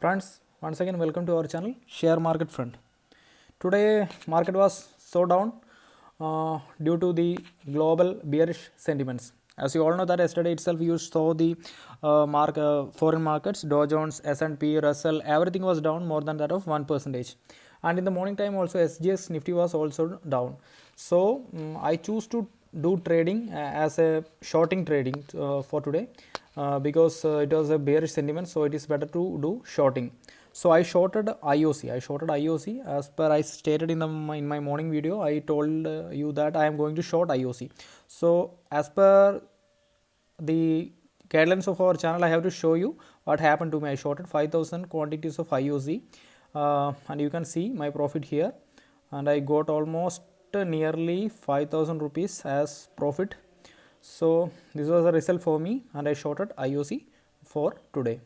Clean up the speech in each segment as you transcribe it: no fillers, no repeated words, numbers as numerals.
Friends, once again welcome to our channel Share Market Friend. Today market was so down due to the global bearish sentiments. As you all know that yesterday itself you saw the foreign markets, Dow Jones, S&P, Russell, everything was down more than that of 1%. And in the morning time also SGX Nifty was also down. So I choose to do trading as a shorting trading for today because it was a bearish sentiment, so it is better to do shorting. So I shorted IOC. As per I stated in my morning video, I told you that I am going to short IOC. So as per the guidelines of our channel, I have to show you what happened to me. I shorted 5,000 quantities of IOC, and you can see my profit here, and I got almost nearly 5,000 rupees as profit. So this was the result for me, and I shorted IOC for today.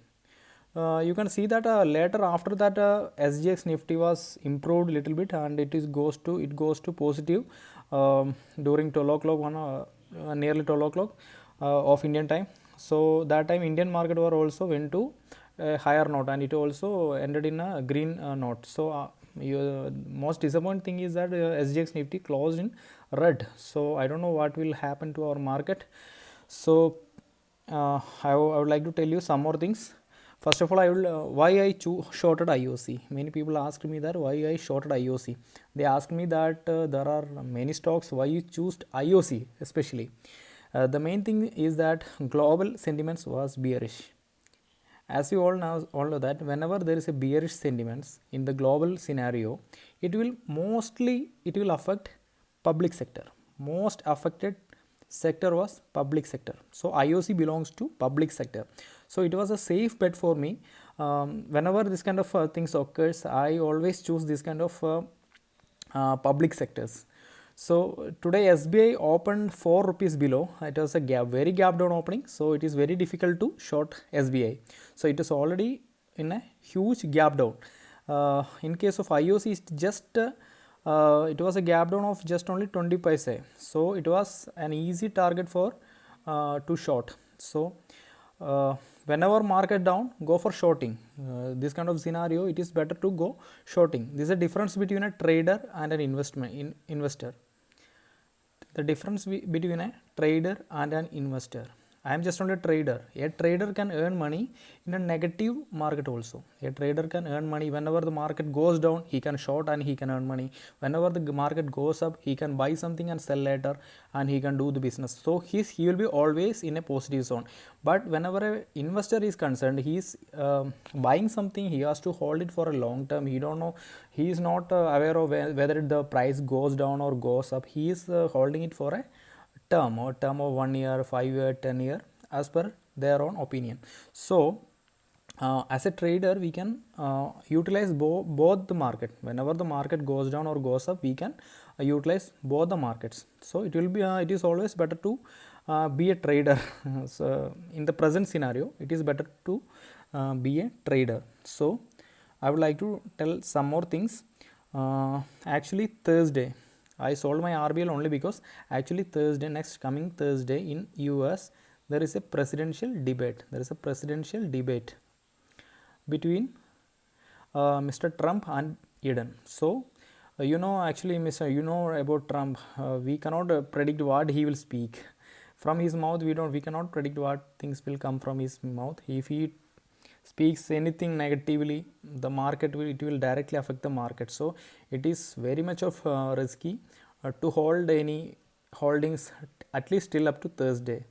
You can see that later after that SGX Nifty was improved little bit, and it goes to positive during 12 o'clock, nearly 12 o'clock of Indian time. So that time Indian market were also went to a higher note, and it also ended in a green note. So most disappointing thing is that SGX Nifty closed in red. So I don't know what will happen to our market. So I would like to tell you some more things. First of all, I will why I shorted IOC. Many people asked me that why I shorted IOC. They asked me that there are many stocks. Why you choose IOC especially? The main thing is that global sentiments was bearish. As you all know that whenever there is a bearish sentiments in the global scenario, it will affect public sector. Most affected sector was public sector. So IOC belongs to public sector. So it was a safe bet for me. Whenever this kind of things occurs, I always choose this kind of public sectors. So today SBI opened 4 rupees below. It was a very gap down opening. So it is very difficult to short SBI. So it is already in a huge gap down. In case of IOC, it's just it was a gap down of just only 20 paise. So it was an easy target for to short. So whenever market down, go for shorting. This kind of scenario, it is better to go shorting. This is a difference between a trader and an investor. The difference between a trader and an investor. I am just not a trader. A trader can earn money in a negative market also. A trader can earn money whenever the market goes down, he can short and he can earn money. Whenever the market goes up, he can buy something and sell later, and he can do the business. So he will be always in a positive zone. But whenever an investor is concerned, he is buying something, he has to hold it for a long term. He don't know, he is not aware of whether the price goes down or goes up. He is holding it for a term of 1 year, 5 year, 10 year, as per their own opinion. So as a trader, we can utilize both the market. Whenever the market goes down or goes up, we can utilize both the markets. So it will be it is always better to be a trader. So in the present scenario, it is better to be a trader. So I would like to tell some more things. Actually Thursday I sold my RBL only because actually next coming Thursday in US, there is a presidential debate. Between Mr. Trump and Eden. So actually Mr. About Trump, we cannot predict what he will speak. From his mouth, we cannot predict what things will come from his mouth. If he speaks anything negatively, the market will directly affect the market. So it is very much of risky to hold any holdings at least till up to Thursday.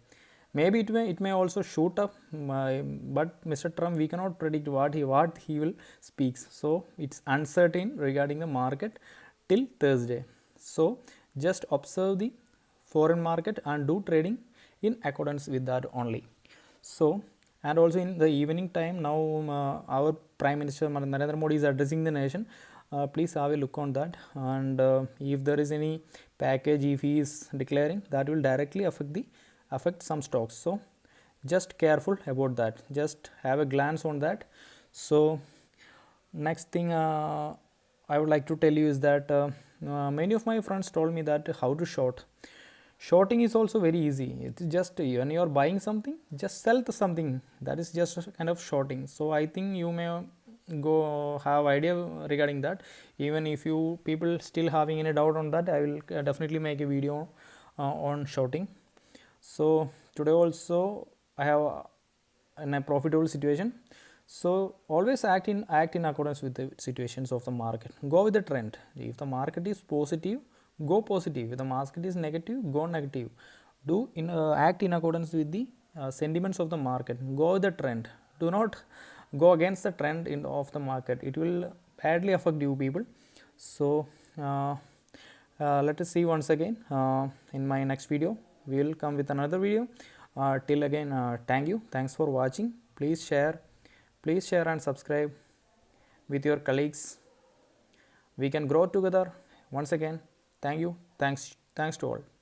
Maybe it may also shoot up, but Mr. Trump, we cannot predict what he will speak. So it's uncertain regarding the market till Thursday. So just observe the foreign market and do trading in accordance with that only. So, and also in the evening time now, our Prime Minister Narendra Modi is addressing the nation. Please have a look on that, and if there is any package, if he is declaring, that will directly affect some stocks. So just careful about that, just have a glance on that. So next thing I would like to tell you is that many of my friends told me that how to short. Shorting is also very easy. It's just when you are buying something, just sell something. That is just a kind of shorting. So I think you may go have idea regarding that. Even if you people still having any doubt on that, I will definitely make a video on shorting. So today also I have in a profitable situation. So always act in accordance with the situations of the market. Go with the trend. If the market is positive, go positive. If the market is negative, go negative. Do act in accordance with the sentiments of the market. Go with the trend. Do not go against the trend of the market. It will badly affect you people. So let us see once again in my next video. We will come with another video. Till again, thank you. Thanks for watching. Please share and subscribe with your colleagues. We can grow together. Once again, thank you. Thanks to all.